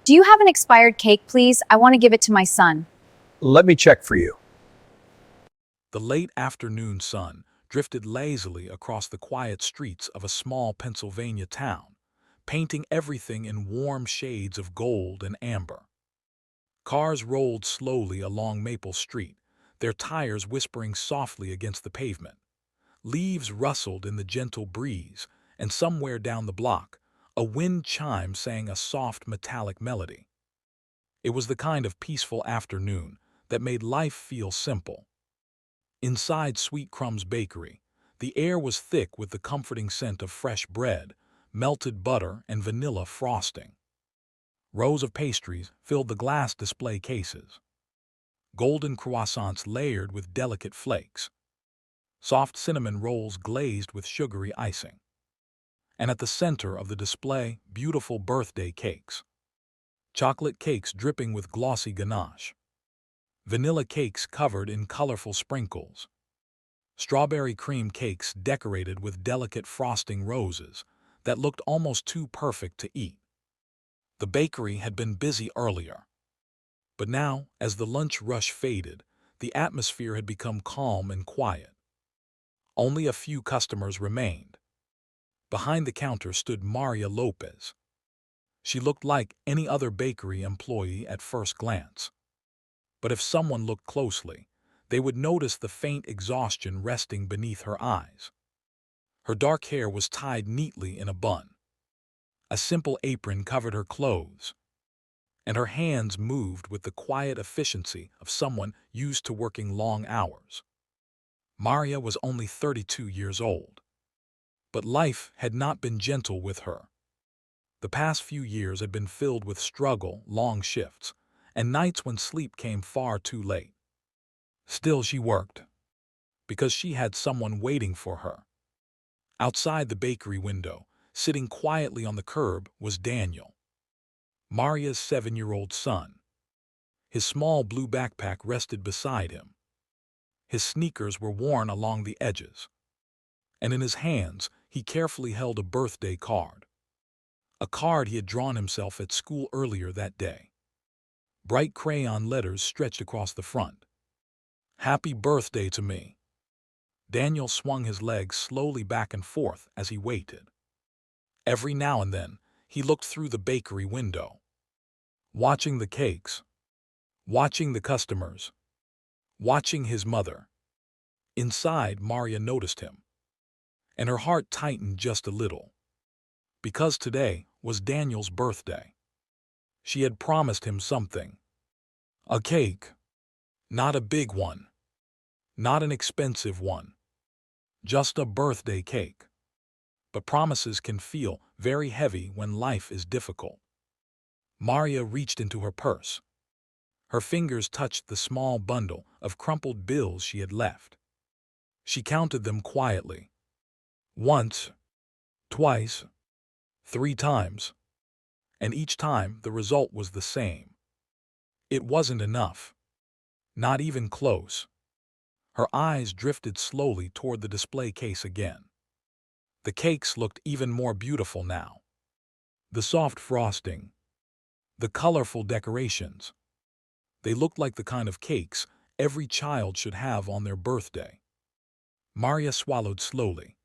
Do you have an expired cake, please? I want to give it to my son. Let me check for you. The late afternoon sun drifted lazily across the quiet streets of a small Pennsylvania town, painting everything in warm shades of gold and amber. Cars rolled slowly along Maple Street, their tires whispering softly against the pavement. Leaves rustled in the gentle breeze, and somewhere down the block, a wind chime sang a soft metallic melody. It was the kind of peaceful afternoon that made life feel simple. Inside Sweet Crumb's bakery, the air was thick with the comforting scent of fresh bread, melted butter, and vanilla frosting. Rows of pastries filled the glass display cases. Golden croissants layered with delicate flakes. Soft cinnamon rolls glazed with sugary icing. And at the center of the display, beautiful birthday cakes. Chocolate cakes dripping with glossy ganache. Vanilla cakes covered in colorful sprinkles. Strawberry cream cakes decorated with delicate frosting roses that looked almost too perfect to eat. The bakery had been busy earlier. But now, as the lunch rush faded, the atmosphere had become calm and quiet. Only a few customers remained. Behind the counter stood Maria Lopez. She looked like any other bakery employee at first glance. But if someone looked closely, they would notice the faint exhaustion resting beneath her eyes. Her dark hair was tied neatly in a bun. A simple apron covered her clothes, and her hands moved with the quiet efficiency of someone used to working long hours. Maria was only 32 years old. But life had not been gentle with her. The past few years had been filled with struggle, long shifts, and nights when sleep came far too late. Still she worked, because she had someone waiting for her. Outside the bakery window, sitting quietly on the curb, was Daniel, Maria's 7-year-old son. His small blue backpack rested beside him. His sneakers were worn along the edges, and in his hands he carefully held a birthday card. A card he had drawn himself at school earlier that day. Bright crayon letters stretched across the front. "Happy birthday to me." Daniel swung his legs slowly back and forth as he waited. Every now and then, he looked through the bakery window, watching the cakes, watching the customers, watching his mother. Inside, Maria noticed him, and her heart tightened just a little. Because today was Daniel's birthday. She had promised him something. A cake. Not a big one. Not an expensive one. Just a birthday cake. But promises can feel very heavy when life is difficult. Maria reached into her purse. Her fingers touched the small bundle of crumpled bills she had left. She counted them quietly. Once, twice, 3 times. And each time the result was the same. It wasn't enough. Not even close. Her eyes drifted slowly toward the display case again. The cakes looked even more beautiful now. The soft frosting. The colorful decorations. They looked like the kind of cakes every child should have on their birthday. Maria swallowed slowly.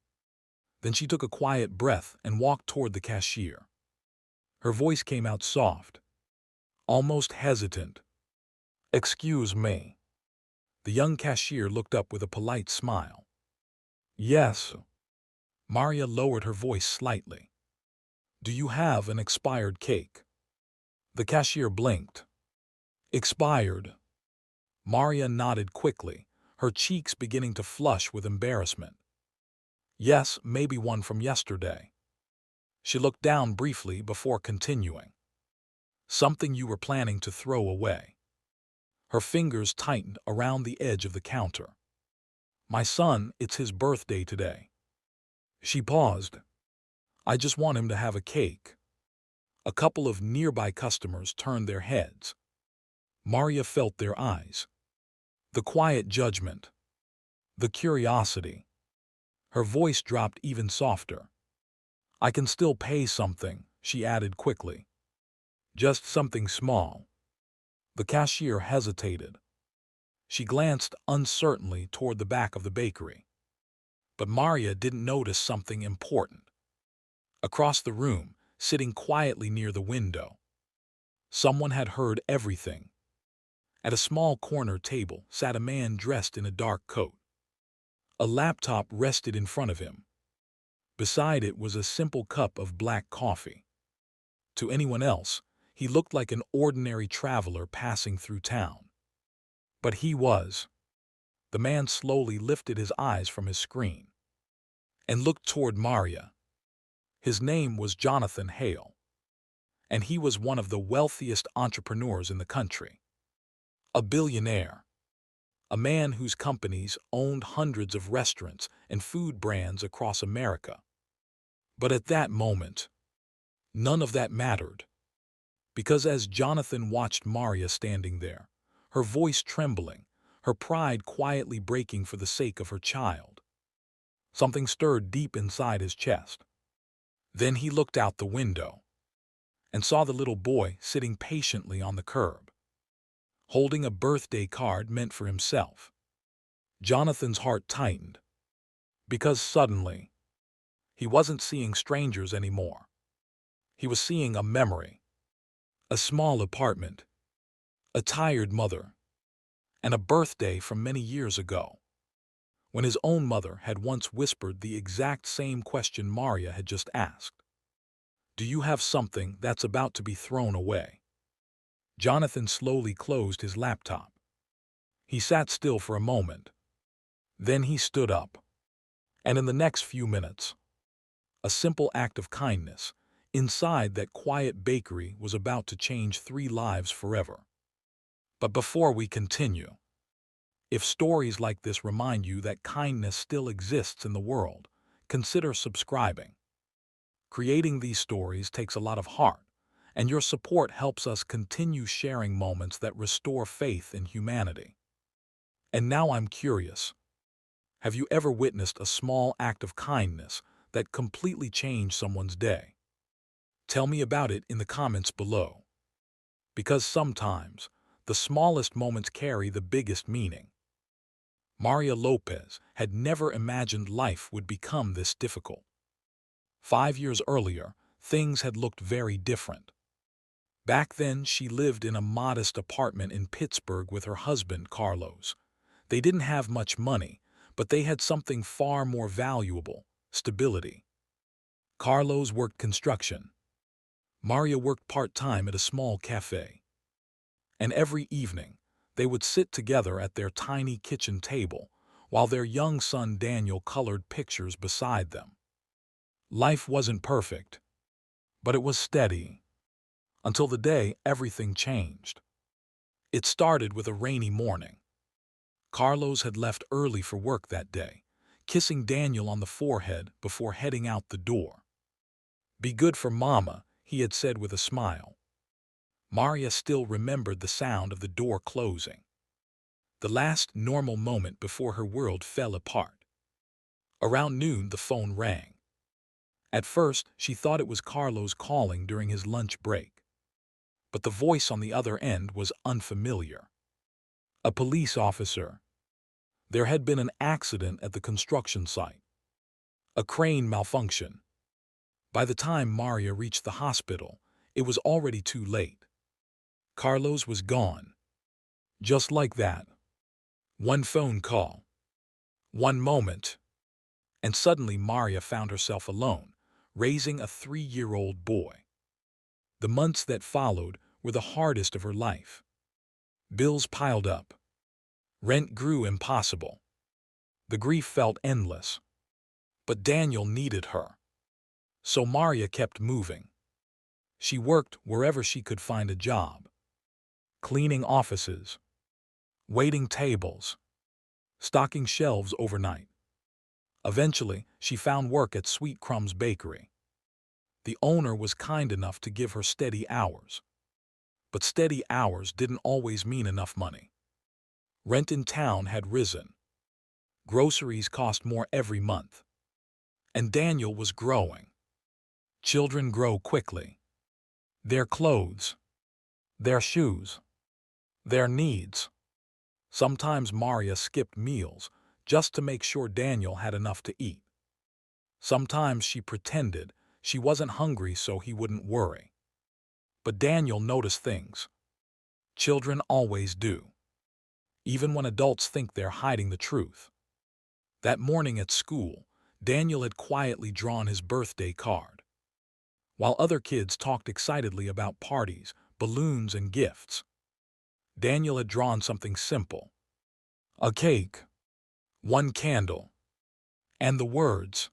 Then she took a quiet breath and walked toward the cashier. Her voice came out soft, almost hesitant. "Excuse me." The young cashier looked up with a polite smile. "Yes." Maria lowered her voice slightly. "Do you have an expired cake?" The cashier blinked. "Expired?" Maria nodded quickly, her cheeks beginning to flush with embarrassment. "Yes, maybe one from yesterday." She looked down briefly before continuing. "Something you were planning to throw away." Her fingers tightened around the edge of the counter. "My son, it's his birthday today." She paused. "I just want him to have a cake." A couple of nearby customers turned their heads. Maria felt their eyes. The quiet judgment. The curiosity. Her voice dropped even softer. "I can still pay something," she added quickly. Just something small. The cashier hesitated. She glanced uncertainly toward the back of the bakery. But Maria didn't notice something important. Across the room, sitting quietly near the window, someone had heard everything. At a small corner table sat a man dressed in a dark coat. A laptop rested in front of him. Beside it was a simple cup of black coffee. To anyone else, he looked like an ordinary traveler passing through town. But he was. The man slowly lifted his eyes from his screen and looked toward Maria. His name was Jonathan Hale, and he was one of the wealthiest entrepreneurs in the country. A billionaire. A man whose companies owned hundreds of restaurants and food brands across America. But at that moment, none of that mattered. Because as Jonathan watched Maria standing there, her voice trembling, her pride quietly breaking for the sake of her child, something stirred deep inside his chest. Then he looked out the window and saw the little boy sitting patiently on the curb, holding a birthday card meant for himself. Jonathan's heart tightened, because suddenly, he wasn't seeing strangers anymore. He was seeing a memory, a small apartment, a tired mother, and a birthday from many years ago, when his own mother had once whispered the exact same question Maria had just asked. Do you have something that's about to be thrown away? Jonathan slowly closed his laptop. He sat still for a moment. Then he stood up. And in the next few minutes, a simple act of kindness inside that quiet bakery was about to change 3 lives forever. But before we continue, if stories like this remind you that kindness still exists in the world, consider subscribing. Creating these stories takes a lot of heart, and your support helps us continue sharing moments that restore faith in humanity. And now I'm curious. Have you ever witnessed a small act of kindness that completely changed someone's day? Tell me about it in the comments below. Because sometimes, the smallest moments carry the biggest meaning. Maria Lopez had never imagined life would become this difficult. 5 years earlier, things had looked very different. Back then, she lived in a modest apartment in Pittsburgh with her husband, Carlos. They didn't have much money, but they had something far more valuable: stability. Carlos worked construction. Maria worked part-time at a small cafe. And every evening, they would sit together at their tiny kitchen table while their young son Daniel colored pictures beside them. Life wasn't perfect, but it was steady. Until the day everything changed. It started with a rainy morning. Carlos had left early for work that day, kissing Daniel on the forehead before heading out the door. "Be good for Mama," he had said with a smile. Maria still remembered the sound of the door closing. The last normal moment before her world fell apart. Around noon, the phone rang. At first, she thought it was Carlos calling during his lunch break. But the voice on the other end was unfamiliar. A police officer. There had been an accident at the construction site. A crane malfunction. By the time Maria reached the hospital, it was already too late. Carlos was gone. Just like that. One phone call. One moment. And suddenly Maria found herself alone, raising a 3-year-old boy. The months that followed were the hardest of her life. Bills piled up. Rent grew impossible. The grief felt endless. But Daniel needed her. So Maria kept moving. She worked wherever she could find a job. Cleaning offices. Waiting tables. Stocking shelves overnight. Eventually, she found work at Sweet Crumb's Bakery. The owner was kind enough to give her steady hours. But steady hours didn't always mean enough money. Rent in town had risen. Groceries cost more every month. And Daniel was growing. Children grow quickly. Their clothes, their shoes, their needs. Sometimes Maria skipped meals just to make sure Daniel had enough to eat. Sometimes she pretended she wasn't hungry so he wouldn't worry. But Daniel noticed things. Children always do, even when adults think they're hiding the truth. That morning at school, Daniel had quietly drawn his birthday card. While other kids talked excitedly about parties, balloons, and gifts, Daniel had drawn something simple: a cake, one candle, and the words,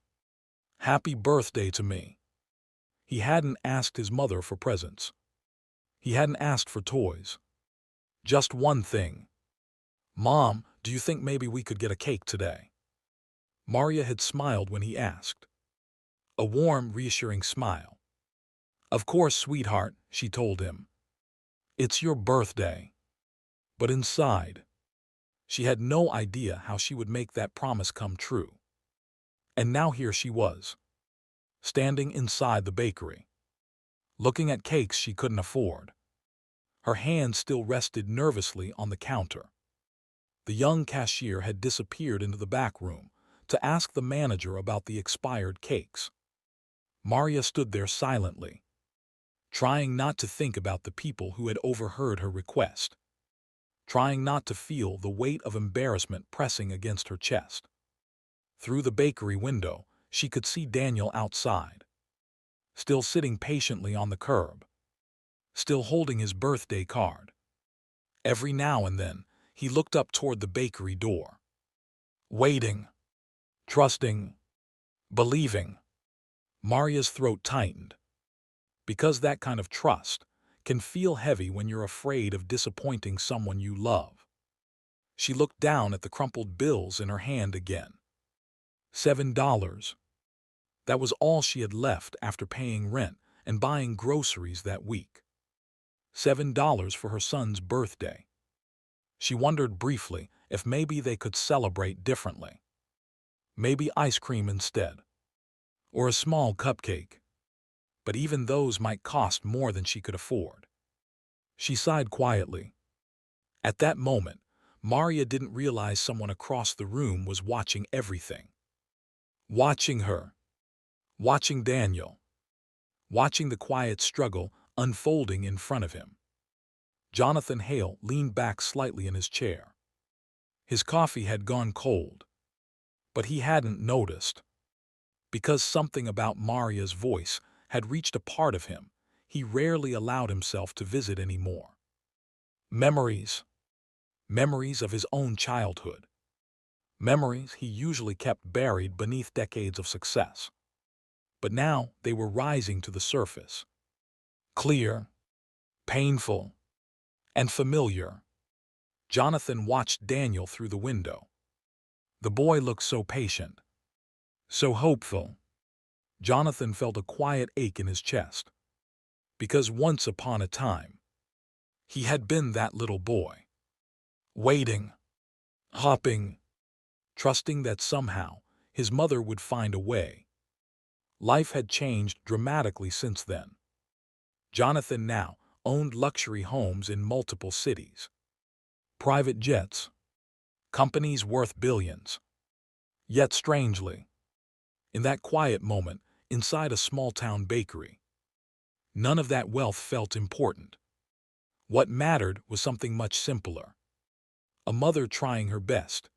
"Happy birthday to me." He hadn't asked his mother for presents. He hadn't asked for toys. Just one thing. "Mom, do you think maybe we could get a cake today?" Maria had smiled when he asked. A warm, reassuring smile. "Of course, sweetheart," she told him. "It's your birthday." But inside, she had no idea how she would make that promise come true. And now here she was, standing inside the bakery, looking at cakes she couldn't afford. Her hand still rested nervously on the counter. The young cashier had disappeared into the back room to ask the manager about the expired cakes. Maria stood there silently, trying not to think about the people who had overheard her request, trying not to feel the weight of embarrassment pressing against her chest. Through the bakery window, she could see Daniel outside, still sitting patiently on the curb, still holding his birthday card. Every now and then, he looked up toward the bakery door, waiting, trusting, believing. Maria's throat tightened, because that kind of trust can feel heavy when you're afraid of disappointing someone you love. She looked down at the crumpled bills in her hand again. $7. That was all she had left after paying rent and buying groceries that week. $7 for her son's birthday. She wondered briefly if maybe they could celebrate differently. Maybe ice cream instead, or a small cupcake. But even those might cost more than she could afford. She sighed quietly. At that moment, Maria didn't realize someone across the room was watching everything. Watching her. Watching Daniel. Watching the quiet struggle unfolding in front of him. Jonathan Hale leaned back slightly in his chair. His coffee had gone cold, but he hadn't noticed. Because something about Maria's voice had reached a part of him he rarely allowed himself to visit anymore. Memories. Memories of his own childhood. Memories he usually kept buried beneath decades of success. But now they were rising to the surface. Clear, painful, and familiar. Jonathan watched Daniel through the window. The boy looked so patient, so hopeful. Jonathan felt a quiet ache in his chest, because once upon a time, he had been that little boy, waiting, hopping, trusting that somehow his mother would find a way. Life had changed dramatically since then. Jonathan now owned luxury homes in multiple cities, private jets, companies worth billions. Yet strangely, in that quiet moment inside a small-town bakery, none of that wealth felt important. What mattered was something much simpler. A mother trying her best,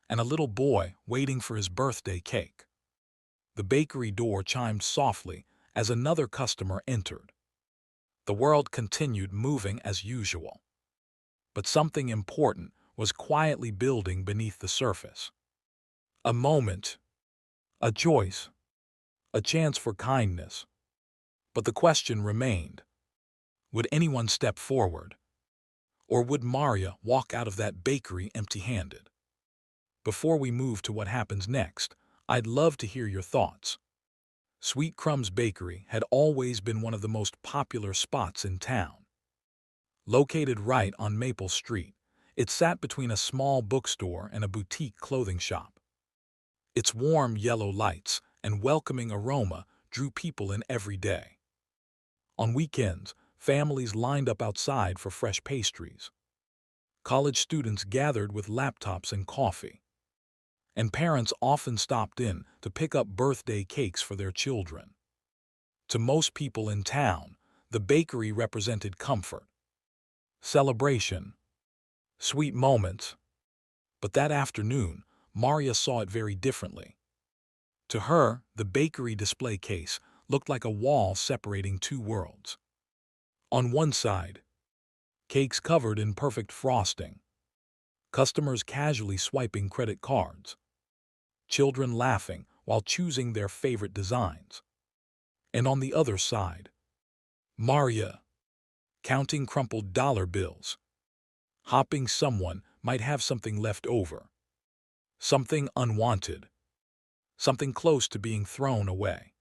and a little boy waiting for his birthday cake. The bakery door chimed softly as another customer entered. The world continued moving as usual. But something important was quietly building beneath the surface. A moment, a choice, a chance for kindness. But the question remained: would anyone step forward? Or would Maria walk out of that bakery empty-handed? Before we move to what happens next, I'd love to hear your thoughts. Sweet Crumbs Bakery had always been one of the most popular spots in town. Located right on Maple Street, it sat between a small bookstore and a boutique clothing shop. Its warm yellow lights and welcoming aroma drew people in every day. On weekends, Families lined up outside for fresh pastries. College students gathered with laptops and coffee. And parents often stopped in to pick up birthday cakes for their children. To most people in town, the bakery represented comfort, celebration, sweet moments. But that afternoon, Maria saw it very differently. To her, the bakery display case looked like a wall separating two worlds. On one side, cakes covered in perfect frosting, customers casually swiping credit cards, children laughing while choosing their favorite designs. And on the other side, Maria, counting crumpled dollar bills, hoping someone might have something left over, something unwanted, something close to being thrown away.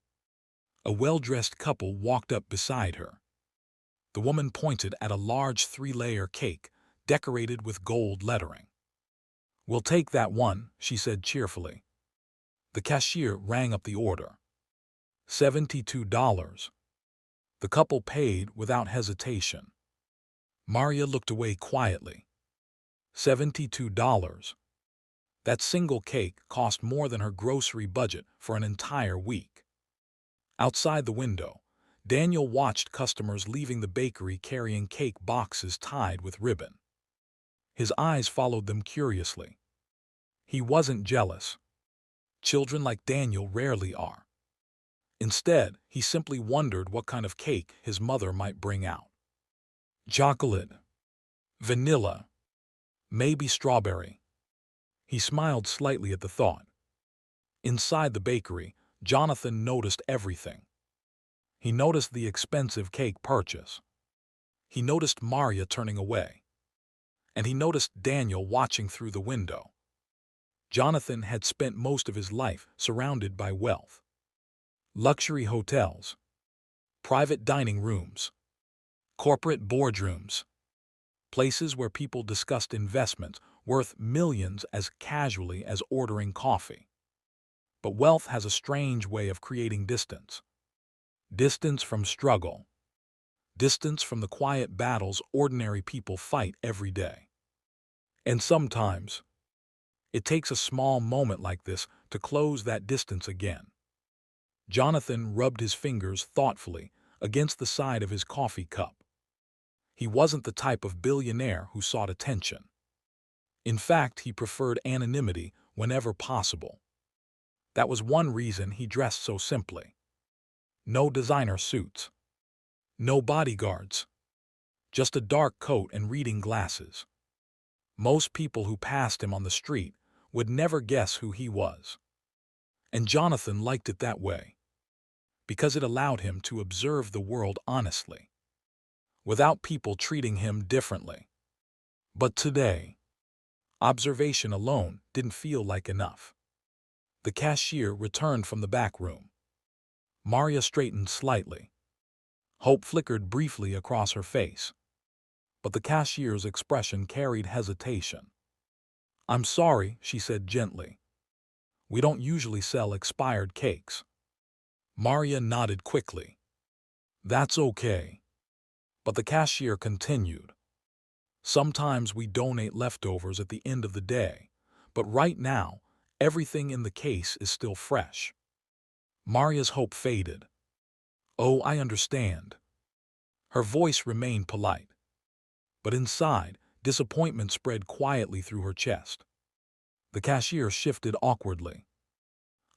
A well-dressed couple walked up beside her. The woman pointed at a large 3-layer cake decorated with gold lettering. "We'll take that one," she said cheerfully. The cashier rang up the order. $72. The couple paid without hesitation. Maria looked away quietly. $72. That single cake cost more than her grocery budget for an entire week. Outside the window, Daniel watched customers leaving the bakery carrying cake boxes tied with ribbon. His eyes followed them curiously. He wasn't jealous. Children like Daniel rarely are. Instead, he simply wondered what kind of cake his mother might bring out. Chocolate, vanilla, maybe strawberry. He smiled slightly at the thought. Inside the bakery, Jonathan noticed everything. He noticed the expensive cake purchase. He noticed Maria turning away. And he noticed Daniel watching through the window. Jonathan had spent most of his life surrounded by wealth. Luxury hotels, private dining rooms, corporate boardrooms, places where people discussed investments worth millions as casually as ordering coffee. But wealth has a strange way of creating distance. Distance from struggle. Distance from the quiet battles ordinary people fight every day. And sometimes, it takes a small moment like this to close that distance again. Jonathan rubbed his fingers thoughtfully against the side of his coffee cup. He wasn't the type of billionaire who sought attention. In fact, he preferred anonymity whenever possible. That was one reason he dressed so simply. No designer suits. No bodyguards. Just a dark coat and reading glasses. Most people who passed him on the street would never guess who he was. And Jonathan liked it that way, because it allowed him to observe the world honestly, without people treating him differently. But today, observation alone didn't feel like enough. The cashier returned from the back room. Maria straightened slightly. Hope flickered briefly across her face. But the cashier's expression carried hesitation. "I'm sorry," she said gently. "We don't usually sell expired cakes." Maria nodded quickly. "That's okay." But the cashier continued. "Sometimes we donate leftovers at the end of the day, but right now, everything in the case is still fresh." Maria's hope faded. "Oh, I understand." Her voice remained polite. But inside, disappointment spread quietly through her chest. The cashier shifted awkwardly.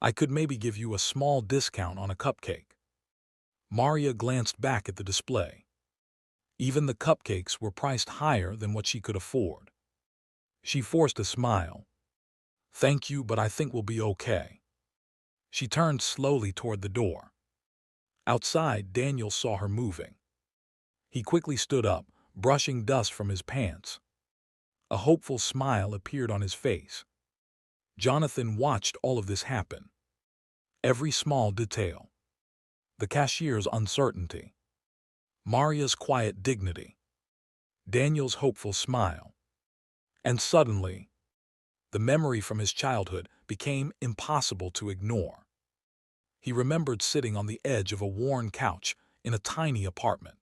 "I could maybe give you a small discount on a cupcake." Maria glanced back at the display. Even the cupcakes were priced higher than what she could afford. She forced a smile. "Thank you, but I think we'll be okay." She turned slowly toward the door. Outside, Daniel saw her moving. He quickly stood up, brushing dust from his pants. A hopeful smile appeared on his face. Jonathan watched all of this happen. Every small detail. The cashier's uncertainty. Maria's quiet dignity. Daniel's hopeful smile. And suddenly, the memory from his childhood became impossible to ignore. He remembered sitting on the edge of a worn couch in a tiny apartment.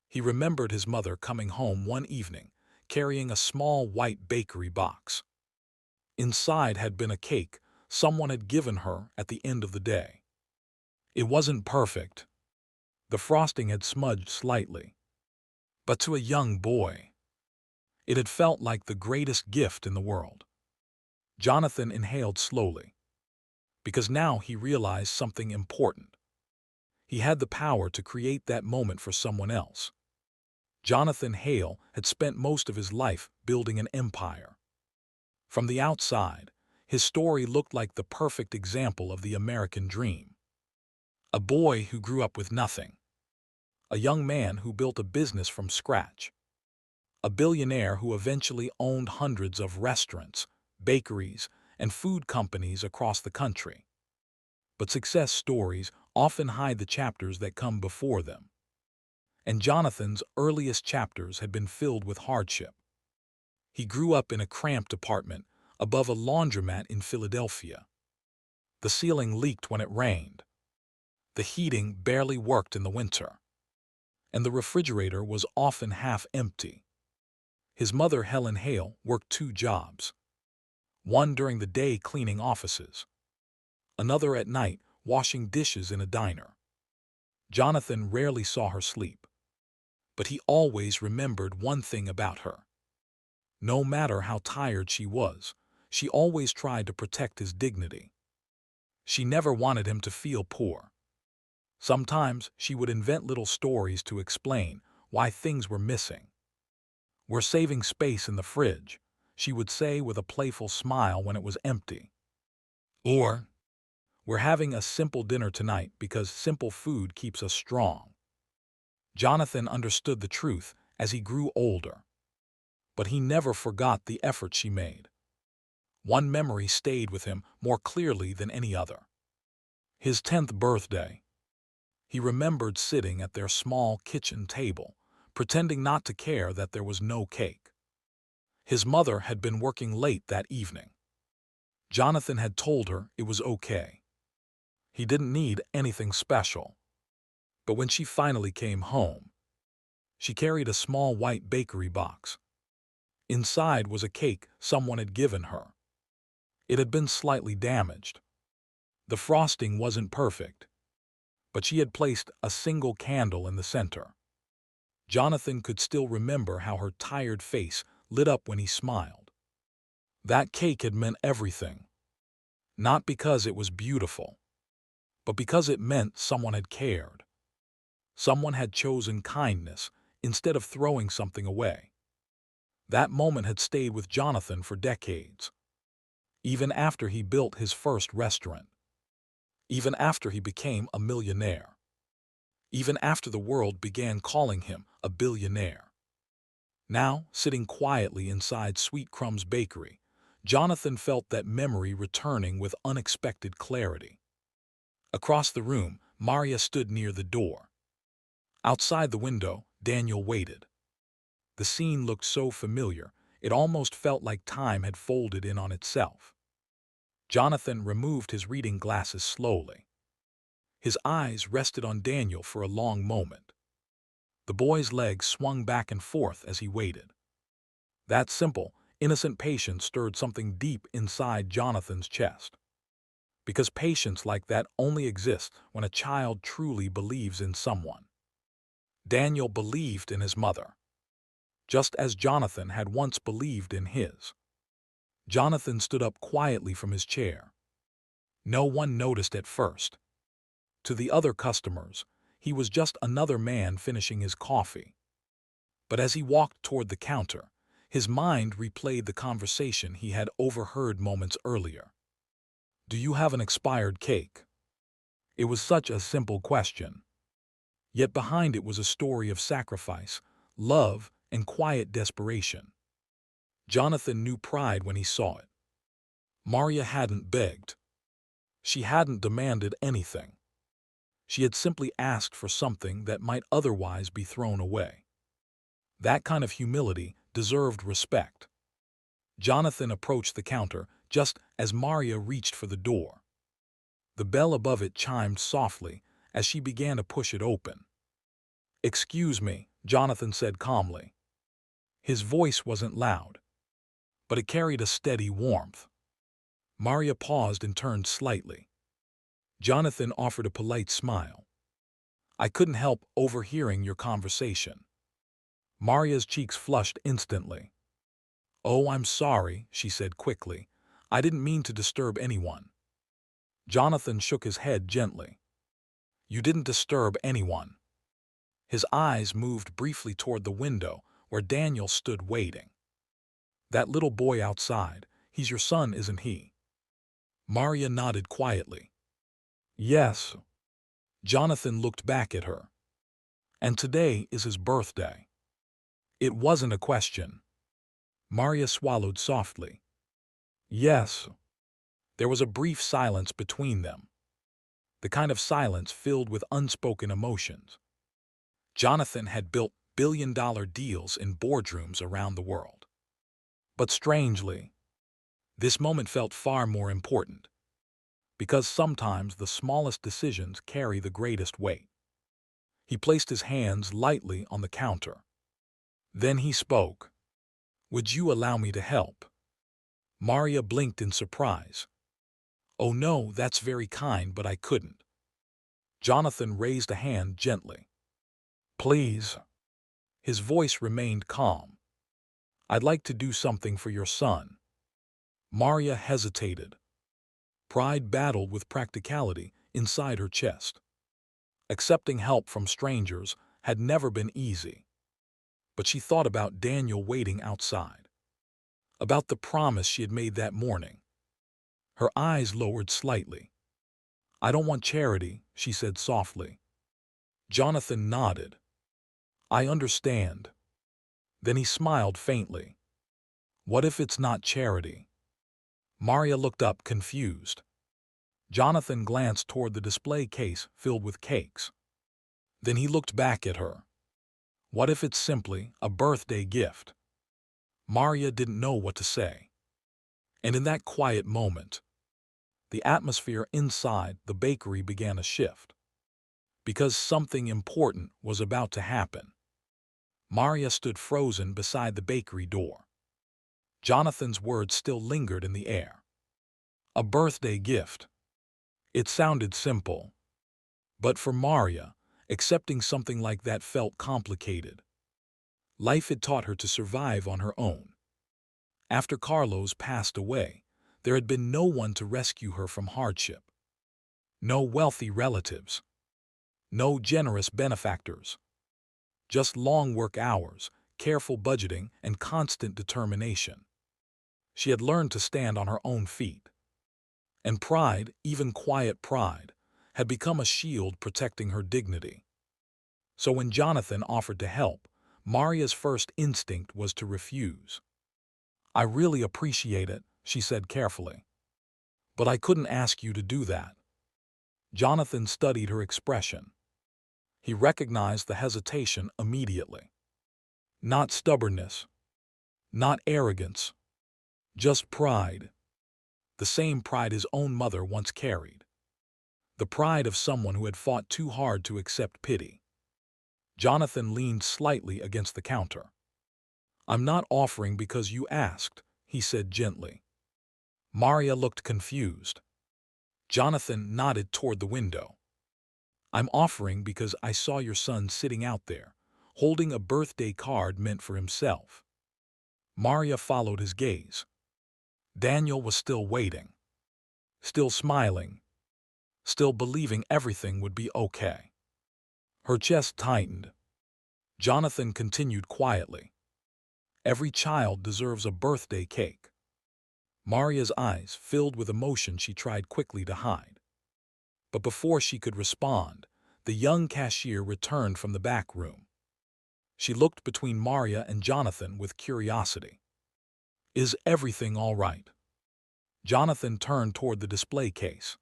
He remembered his mother coming home one evening, carrying a small white bakery box. Inside had been a cake someone had given her at the end of the day. It wasn't perfect. The frosting had smudged slightly. But to a young boy, it had felt like the greatest gift in the world. Jonathan inhaled slowly, because now he realized something important. He had the power to create that moment for someone else. Jonathan Hale had spent most of his life building an empire. From the outside, his story looked like the perfect example of the American dream. A boy who grew up with nothing. A young man who built a business from scratch. A billionaire who eventually owned hundreds of restaurants, bakeries, and food companies across the country. But success stories often hide the chapters that come before them. And Jonathan's earliest chapters had been filled with hardship. He grew up in a cramped apartment above a laundromat in Philadelphia. The ceiling leaked when it rained. The heating barely worked in the winter. And the refrigerator was often half empty. His mother, Helen Hale, worked 2 jobs. One during the day cleaning offices. Another at night washing dishes in a diner. Jonathan rarely saw her sleep. But he always remembered one thing about her. No matter how tired she was, she always tried to protect his dignity. She never wanted him to feel poor. Sometimes she would invent little stories to explain why things were missing. "We're saving space in the fridge," she would say with a playful smile when it was empty. Or, "We're having a simple dinner tonight because simple food keeps us strong." Jonathan understood the truth as he grew older. But he never forgot the effort she made. One memory stayed with him more clearly than any other. His 10th birthday. He remembered sitting at their small kitchen table, pretending not to care that there was no cake. His mother had been working late that evening. Jonathan had told her it was okay. He didn't need anything special. But when she finally came home, she carried a small white bakery box. Inside was a cake someone had given her. It had been slightly damaged. The frosting wasn't perfect, but she had placed a single candle in the center. Jonathan could still remember how her tired face lit up when he smiled. That cake had meant everything. Not because it was beautiful, but because it meant someone had cared. Someone had chosen kindness instead of throwing something away. That moment had stayed with Jonathan for decades. Even after he built his first restaurant. Even after he became a millionaire. Even after the world began calling him a billionaire. Now, sitting quietly inside Sweet Crumb's bakery, Jonathan felt that memory returning with unexpected clarity. Across the room, Maria stood near the door. Outside the window, Daniel waited. The scene looked so familiar, it almost felt like time had folded in on itself. Jonathan removed his reading glasses slowly. His eyes rested on Daniel for a long moment. The boy's legs swung back and forth as he waited. That simple, innocent patience stirred something deep inside Jonathan's chest. Because patience like that only exists when a child truly believes in someone. Daniel believed in his mother, just as Jonathan had once believed in his. Jonathan stood up quietly from his chair. No one noticed at first. To the other customers, he was just another man finishing his coffee. But as he walked toward the counter, his mind replayed the conversation he had overheard moments earlier. "Do you have an expired cake?" It was such a simple question. Yet behind it was a story of sacrifice, love, and quiet desperation. Jonathan knew pride when he saw it. Maria hadn't begged. She hadn't demanded anything. She had simply asked for something that might otherwise be thrown away. That kind of humility deserved respect. Jonathan approached the counter just as Maria reached for the door. The bell above it chimed softly as she began to push it open. "Excuse me," Jonathan said calmly. His voice wasn't loud, but it carried a steady warmth. Maria paused and turned slightly. Jonathan offered a polite smile. I couldn't help overhearing your conversation. Maria's cheeks flushed instantly. Oh, I'm sorry, she said quickly. I didn't mean to disturb anyone. Jonathan shook his head gently. You didn't disturb anyone. His eyes moved briefly toward the window where Daniel stood waiting. That little boy outside, he's your son, isn't he? Maria nodded quietly. Yes. Jonathan looked back at her. And today is his birthday. It wasn't a question. Maria swallowed softly. Yes. There was a brief silence between them. The kind of silence filled with unspoken emotions. Jonathan had built billion-dollar deals in boardrooms around the world. But strangely, this moment felt far more important, because sometimes the smallest decisions carry the greatest weight. He placed his hands lightly on the counter. Then he spoke. Would you allow me to help? Maria blinked in surprise. Oh no, that's very kind, but I couldn't. Jonathan raised a hand gently. Please. His voice remained calm. I'd like to do something for your son. Maria hesitated. Pride battled with practicality inside her chest. Accepting help from strangers had never been easy. But she thought about Daniel waiting outside, about the promise she had made that morning. Her eyes lowered slightly. I don't want charity, she said softly. Jonathan nodded. I understand. Then he smiled faintly. What if it's not charity? Maria looked up confused. Jonathan glanced toward the display case filled with cakes. Then he looked back at her. What if it's simply a birthday gift? Maria didn't know what to say. And in that quiet moment, the atmosphere inside the bakery began to shift. Because something important was about to happen. Maria stood frozen beside the bakery door. Jonathan's words still lingered in the air. A birthday gift. It sounded simple. But for Maria, accepting something like that felt complicated. Life had taught her to survive on her own. After Carlos passed away, there had been no one to rescue her from hardship. No wealthy relatives. No generous benefactors. Just long work hours, careful budgeting, and constant determination. She had learned to stand on her own feet. And pride, even quiet pride, had become a shield protecting her dignity. So when Jonathan offered to help, Maria's first instinct was to refuse. I really appreciate it, she said carefully. But I couldn't ask you to do that. Jonathan studied her expression. He recognized the hesitation immediately. Not stubbornness. Not arrogance. Just pride. The same pride his own mother once carried. The pride of someone who had fought too hard to accept pity. Jonathan leaned slightly against the counter. I'm not offering because you asked, he said gently. Maria looked confused. Jonathan nodded toward the window. I'm offering because I saw your son sitting out there, holding a birthday card meant for himself. Maria followed his gaze. Daniel was still waiting. Still smiling. Still believing everything would be okay. Her chest tightened. Jonathan continued quietly. Every child deserves a birthday cake. Maria's eyes filled with emotion she tried quickly to hide. But before she could respond, the young cashier returned from the back room. She looked between Maria and Jonathan with curiosity. Is everything all right? Jonathan turned toward the display case.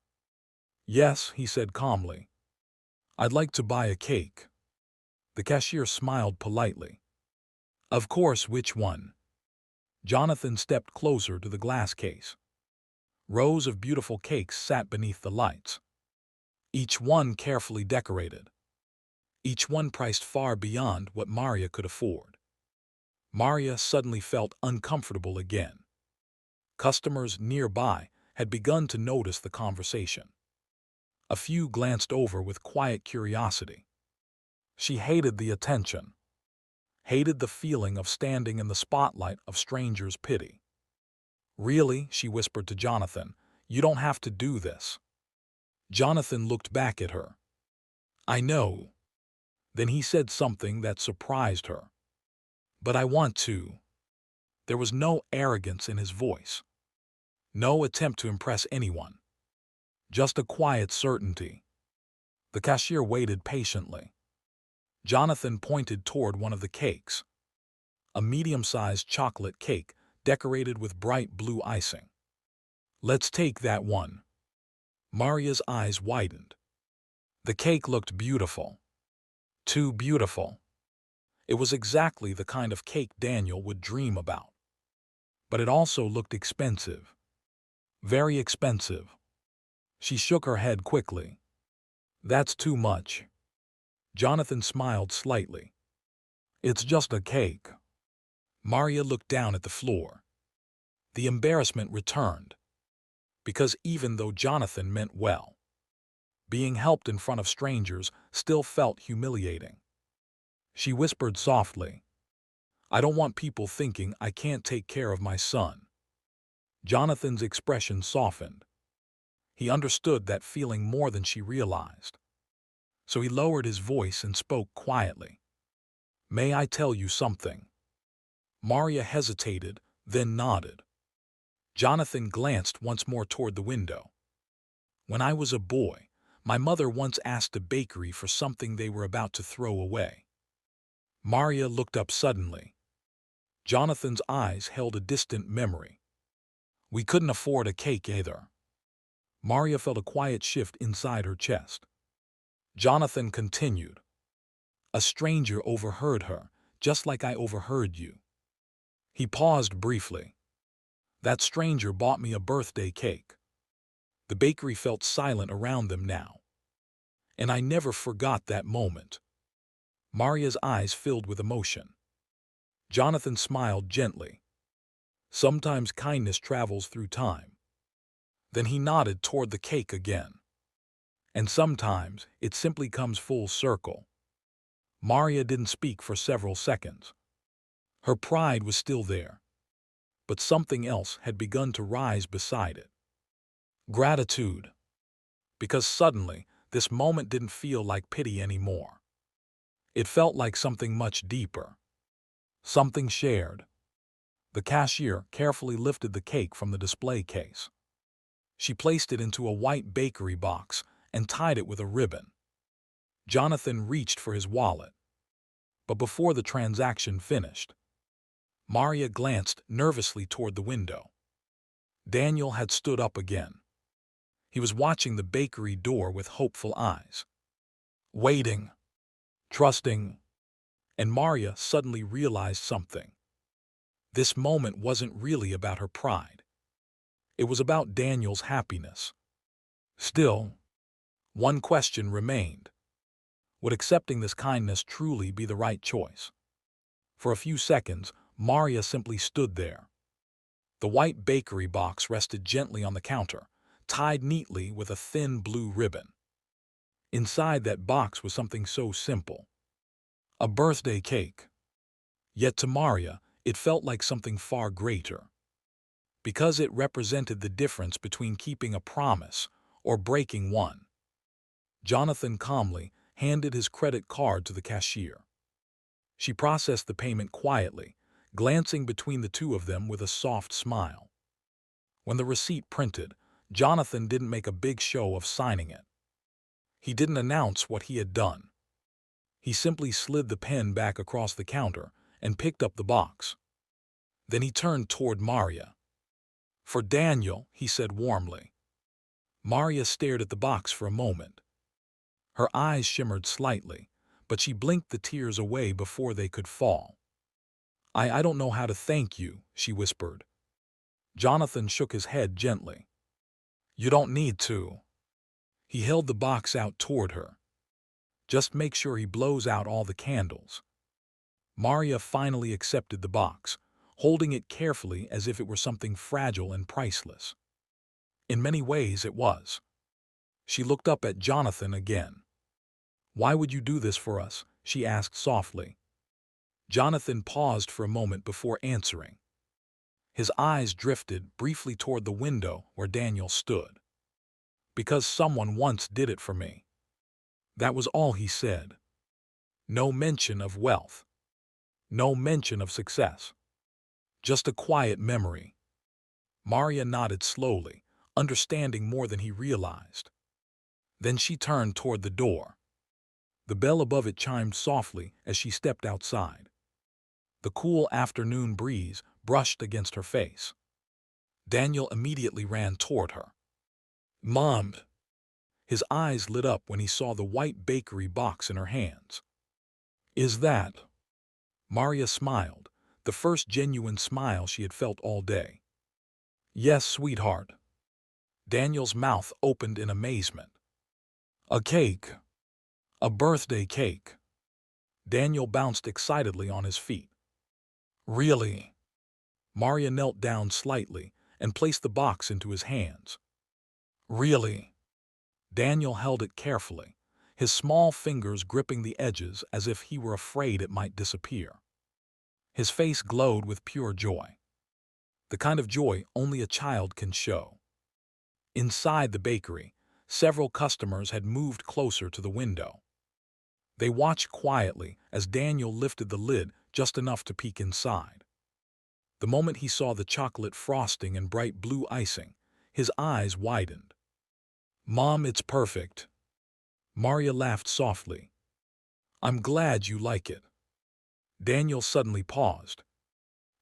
Yes, he said calmly. I'd like to buy a cake. The cashier smiled politely. Of course, which one? Jonathan stepped closer to the glass case. Rows of beautiful cakes sat beneath the lights. Each one carefully decorated. each one priced far beyond what Maria could afford. Maria suddenly felt uncomfortable again. Customers nearby had begun to notice the conversation. A few glanced over with quiet curiosity. She hated the attention, hated the feeling of standing in the spotlight of strangers' pity. "Really," she whispered to Jonathan, "you don't have to do this." Jonathan looked back at her. "I know." Then he said something that surprised her. "But I want to." There was no arrogance in his voice, no attempt to impress anyone, just a quiet certainty. The cashier waited patiently. Jonathan pointed toward one of the cakes, a medium-sized chocolate cake decorated with bright blue icing. "Let's take that one." Maria's eyes widened. The cake looked beautiful. Too beautiful. It was exactly the kind of cake Daniel would dream about. But it also looked expensive. Very expensive. She shook her head quickly. "That's too much." Jonathan smiled slightly. "It's just a cake." Maria looked down at the floor. The embarrassment returned, because even though Jonathan meant well, being helped in front of strangers still felt humiliating. She whispered softly, "I don't want people thinking I can't take care of my son." Jonathan's expression softened. He understood that feeling more than she realized. So he lowered his voice and spoke quietly. "May I tell you something?" Maria hesitated, then nodded. Jonathan glanced once more toward the window. "When I was a boy, my mother once asked a bakery for something they were about to throw away." Maria looked up suddenly. Jonathan's eyes held a distant memory. "We couldn't afford a cake either." Maria felt a quiet shift inside her chest. Jonathan continued, "A stranger overheard her, just like I overheard you." He paused briefly. "That stranger bought me a birthday cake." The bakery felt silent around them now. "And I never forgot that moment." Maria's eyes filled with emotion. Jonathan smiled gently. "Sometimes kindness travels through time." Then he nodded toward the cake again. "And sometimes it simply comes full circle." Maria didn't speak for several seconds. Her pride was still there, but something else had begun to rise beside it. Gratitude. Because suddenly, this moment didn't feel like pity anymore. It felt like something much deeper. Something shared. The cashier carefully lifted the cake from the display case. She placed it into a white bakery box and tied it with a ribbon. Jonathan reached for his wallet. But before the transaction finished, Maria glanced nervously toward the window. Daniel had stood up again. He was watching the bakery door with hopeful eyes. Waiting. Trusting. And Maria suddenly realized something. This moment wasn't really about her pride. It was about Daniel's happiness. Still, one question remained. Would accepting this kindness truly be the right choice? For a few seconds, Maria simply stood there. The white bakery box rested gently on the counter, tied neatly with a thin blue ribbon. Inside that box was something so simple. A birthday cake. Yet to Maria, it felt like something far greater. Because it represented the difference between keeping a promise or breaking one. Jonathan calmly handed his credit card to the cashier. She processed the payment quietly, glancing between the two of them with a soft smile. When the receipt printed, Jonathan didn't make a big show of signing it. He didn't announce what he had done. He simply slid the pen back across the counter and picked up the box. Then he turned toward Maria. "For Daniel," he said warmly. Maria stared at the box for a moment. Her eyes shimmered slightly, but she blinked the tears away before they could fall. I don't know how to thank you," she whispered. Jonathan shook his head gently. "You don't need to." He held the box out toward her. Just make sure he blows out all the candles. Maria finally accepted the box, holding it carefully as if it were something fragile and priceless. In many ways it was. She looked up at Jonathan again. "Why would you do this for us?" she asked softly. Jonathan paused for a moment before answering. His eyes drifted briefly toward the window where Daniel stood. "Because someone once did it for me." That was all he said. No mention of wealth. No mention of success. Just a quiet memory. Maria nodded slowly, understanding more than he realized. Then she turned toward the door. The bell above it chimed softly as she stepped outside. The cool afternoon breeze brushed against her face. Daniel immediately ran toward her. "Mom!" His eyes lit up when he saw the white bakery box in her hands. "Is that?" Maria smiled, the first genuine smile she had felt all day. "Yes, sweetheart." Daniel's mouth opened in amazement. "A cake. A birthday cake." Daniel bounced excitedly on his feet. "Really?" Maria knelt down slightly and placed the box into his hands. "Really?" Daniel held it carefully, his small fingers gripping the edges as if he were afraid it might disappear. His face glowed with pure joy. The kind of joy only a child can show. Inside the bakery, several customers had moved closer to the window. They watched quietly as Daniel lifted the lid just enough to peek inside. The moment he saw the chocolate frosting and bright blue icing, his eyes widened. "Mom, it's perfect." Maria laughed softly. "I'm glad you like it." Daniel suddenly paused.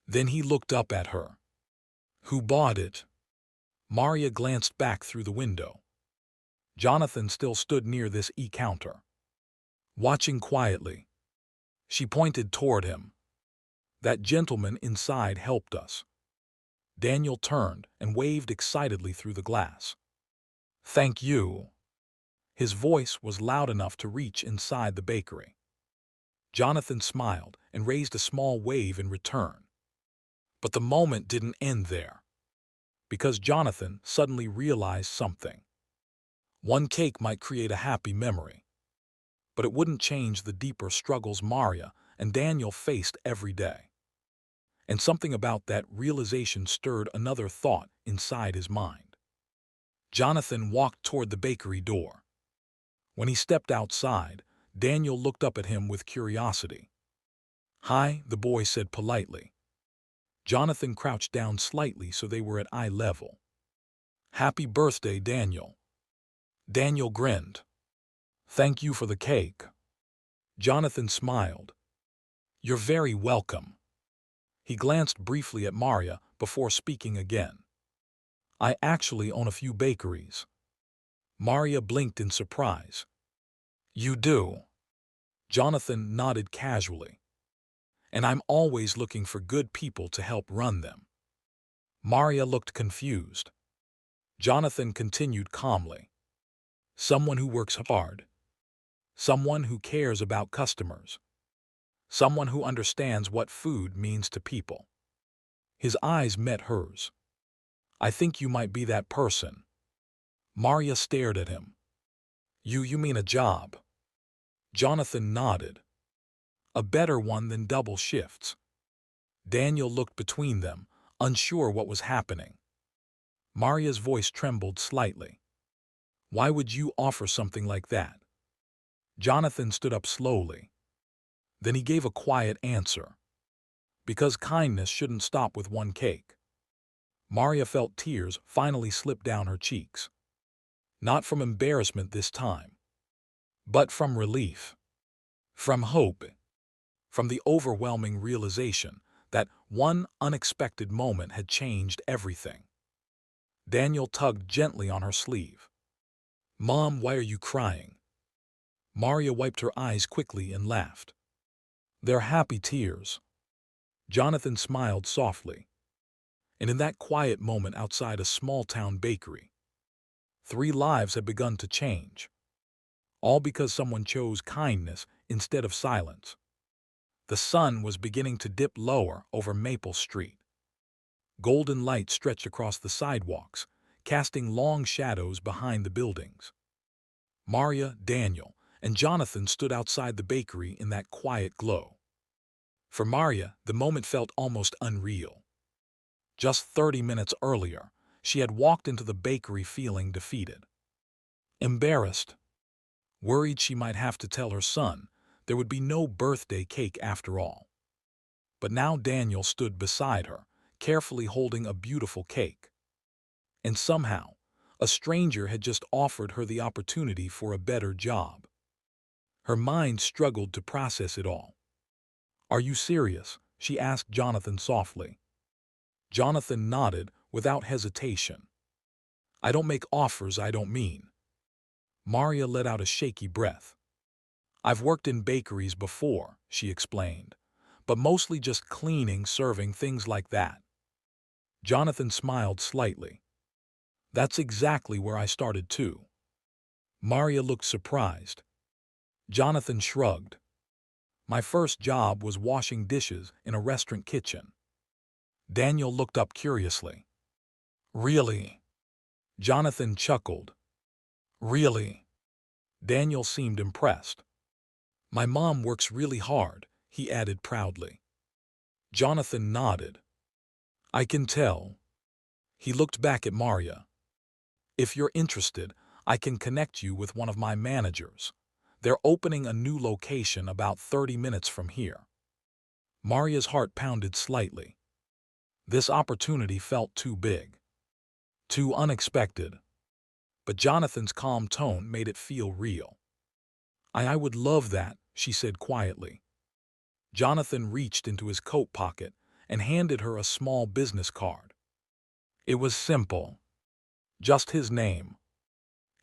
Then he looked up at her. "Who bought it?" Maria glanced back through the window. Jonathan still stood near this e-counter, watching quietly. She pointed toward him. "That gentleman inside helped us." Daniel turned and waved excitedly through the glass. "Thank you." His voice was loud enough to reach inside the bakery. Jonathan smiled and raised a small wave in return. But the moment didn't end there, because Jonathan suddenly realized something. One cake might create a happy memory, but it wouldn't change the deeper struggles Maria and Daniel faced every day. And something about that realization stirred another thought inside his mind. Jonathan walked toward the bakery door. When he stepped outside, Daniel looked up at him with curiosity. "Hi," the boy said politely. Jonathan crouched down slightly so they were at eye level. "Happy birthday, Daniel." Daniel grinned. "Thank you for the cake." Jonathan smiled. "You're very welcome." He glanced briefly at Maria before speaking again. "I actually own a few bakeries." Maria blinked in surprise. "You do?" Jonathan nodded casually. "And I'm always looking for good people to help run them." Maria looked confused. Jonathan continued calmly. "Someone who works hard. Someone who cares about customers. Someone who understands what food means to people." His eyes met hers. "I think you might be that person." Maria stared at him. You mean a job?" Jonathan nodded. "A better one than double shifts." Daniel looked between them, unsure what was happening. Maria's voice trembled slightly. "Why would you offer something like that?" Jonathan stood up slowly. Then he gave a quiet answer. "Because kindness shouldn't stop with one cake." Maria felt tears finally slip down her cheeks. Not from embarrassment this time, but from relief. From hope. From the overwhelming realization that one unexpected moment had changed everything. Daniel tugged gently on her sleeve. "Mom, why are you crying?" Maria wiped her eyes quickly and laughed. "They're happy tears." Jonathan smiled softly. And in that quiet moment outside a small-town bakery, 3 lives had begun to change. all because someone chose kindness instead of silence. The sun was beginning to dip lower over Maple Street. Golden light stretched across the sidewalks, casting long shadows behind the buildings. Maria, Daniel, and Jonathan stood outside the bakery in that quiet glow. For Maria, the moment felt almost unreal. Just 30 minutes earlier, she had walked into the bakery feeling defeated. Embarrassed, worried she might have to tell her son there would be no birthday cake after all. But now Daniel stood beside her, carefully holding a beautiful cake. And somehow, a stranger had just offered her the opportunity for a better job. Her mind struggled to process it all. "Are you serious?" she asked Jonathan softly. Jonathan nodded without hesitation. "I don't make offers I don't mean." Maria let out a shaky breath. "I've worked in bakeries before," she explained, "but mostly just cleaning, serving, things like that." Jonathan smiled slightly. "That's exactly where I started too." Maria looked surprised. Jonathan shrugged. "My first job was washing dishes in a restaurant kitchen." Daniel looked up curiously. "Really?" Jonathan chuckled. "Really?" Daniel seemed impressed. "My mom works really hard," he added proudly. Jonathan nodded. "I can tell." He looked back at Maria. "If you're interested, I can connect you with one of my managers. They're opening a new location about 30 minutes from here." Maria's heart pounded slightly. This opportunity felt too big, too unexpected. But Jonathan's calm tone made it feel real. I would love that," she said quietly. Jonathan reached into his coat pocket and handed her a small business card. It was simple. Just his name.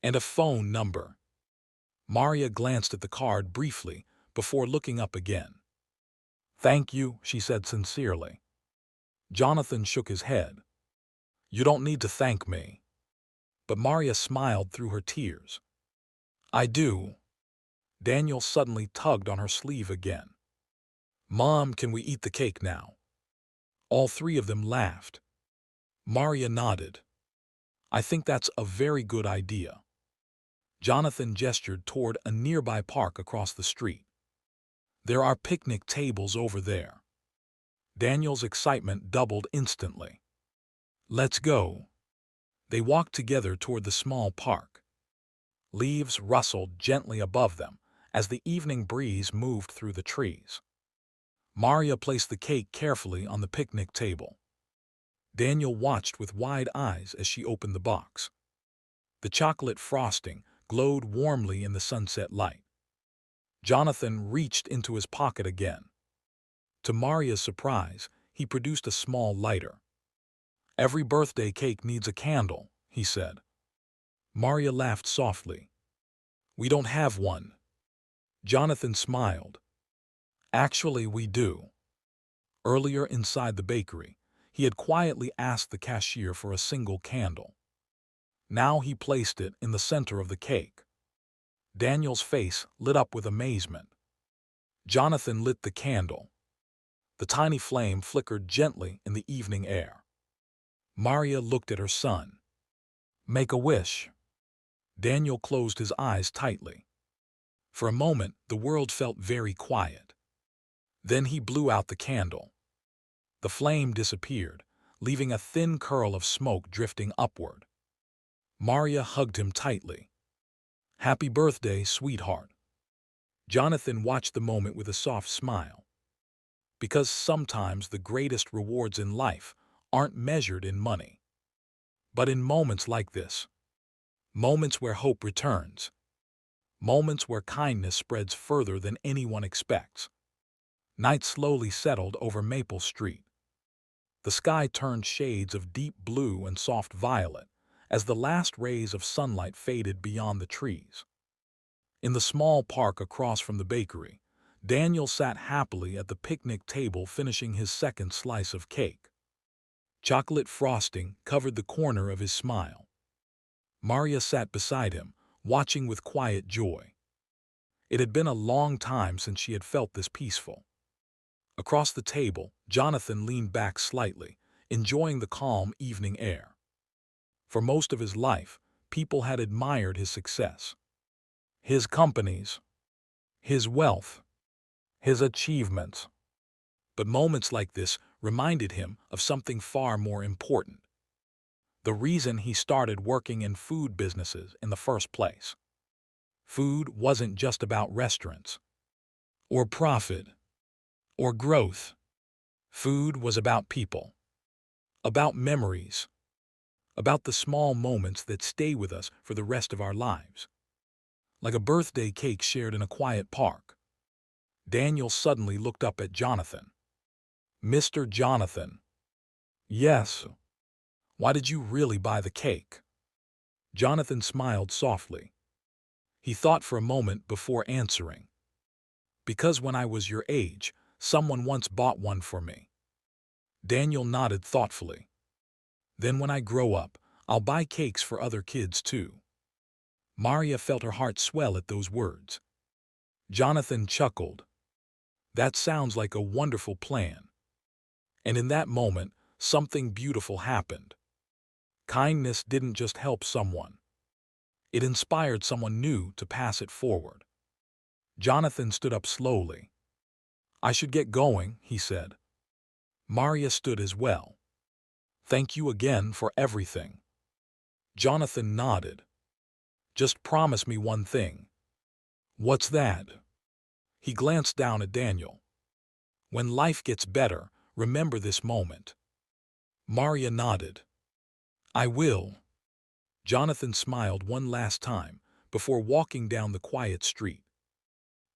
And a phone number. Maria glanced at the card briefly before looking up again. "Thank you," she said sincerely. Jonathan shook his head. "You don't need to thank me." But Maria smiled through her tears. "I do." Daniel suddenly tugged on her sleeve again. "Mom, can we eat the cake now?" All three of them laughed. Maria nodded. "I think that's a very good idea." Jonathan gestured toward a nearby park across the street. "There are picnic tables over there." Daniel's excitement doubled instantly. "Let's go." They walked together toward the small park. Leaves rustled gently above them as the evening breeze moved through the trees. Maria placed the cake carefully on the picnic table. Daniel watched with wide eyes as she opened the box. The chocolate frosting glowed warmly in the sunset light. Jonathan reached into his pocket again. To Maria's surprise, he produced a small lighter. "Every birthday cake needs a candle," he said. Maria laughed softly. "We don't have one." Jonathan smiled. "Actually, we do." Earlier inside the bakery, he had quietly asked the cashier for a single candle. Now he placed it in the center of the cake. Daniel's face lit up with amazement. Jonathan lit the candle. The tiny flame flickered gently in the evening air. Maria looked at her son. "Make a wish." Daniel closed his eyes tightly. For a moment, the world felt very quiet. Then he blew out the candle. The flame disappeared, leaving a thin curl of smoke drifting upward. Maria hugged him tightly. "Happy birthday, sweetheart." Jonathan watched the moment with a soft smile. Because sometimes the greatest rewards in life aren't measured in money, but in moments like this. Moments where hope returns. Moments where kindness spreads further than anyone expects. Night slowly settled over Maple Street. The sky turned shades of deep blue and soft violet as the last rays of sunlight faded beyond the trees. In the small park across from the bakery, Daniel sat happily at the picnic table finishing his second slice of cake. Chocolate frosting covered the corner of his smile. Maria sat beside him, watching with quiet joy. It had been a long time since she had felt this peaceful. Across the table, Jonathan leaned back slightly, enjoying the calm evening air. For most of his life, people had admired his success, his companies, his wealth, his achievements. But moments like this reminded him of something far more important: the reason he started working in food businesses in the first place. Food wasn't just about restaurants, or profit, or growth. Food was about people, about memories, about the small moments that stay with us for the rest of our lives. Like a birthday cake shared in a quiet park. Daniel suddenly looked up at Jonathan. "Mr. Jonathan." "Yes." "Why did you really buy the cake?" Jonathan smiled softly. He thought for a moment before answering. "Because when I was your age, someone once bought one for me." Daniel nodded thoughtfully. "Then when I grow up, I'll buy cakes for other kids too." Maria felt her heart swell at those words. Jonathan chuckled. "That sounds like a wonderful plan." And in that moment, something beautiful happened. Kindness didn't just help someone. It inspired someone new to pass it forward. Jonathan stood up slowly. "I should get going," he said. Maria stood as well. "Thank you again for everything." Jonathan nodded. "Just promise me one thing." "What's that?" He glanced down at Daniel. "When life gets better, remember this moment." Maria nodded. "I will." Jonathan smiled one last time before walking down the quiet street.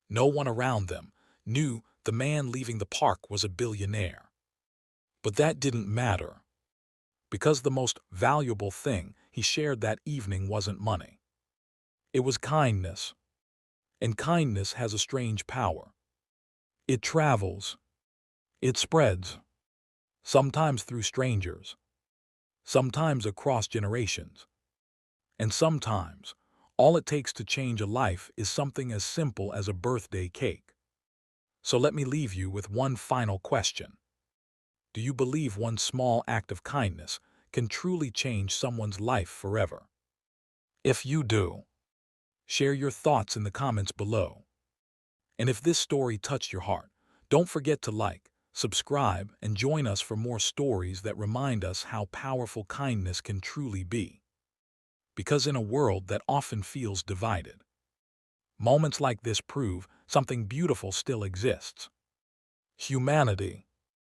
No one around them knew the man leaving the park was a billionaire. But that didn't matter, because the most valuable thing he shared that evening wasn't money. It was kindness. And kindness has a strange power. It travels. It spreads. Sometimes through strangers. Sometimes across generations. And sometimes, all it takes to change a life is something as simple as a birthday cake. So let me leave you with one final question. Do you believe one small act of kindness can truly change someone's life forever? If you do, share your thoughts in the comments below. And if this story touched your heart, don't forget to like, subscribe, and join us for more stories that remind us how powerful kindness can truly be. Because in a world that often feels divided, moments like this prove something beautiful still exists. Humanity.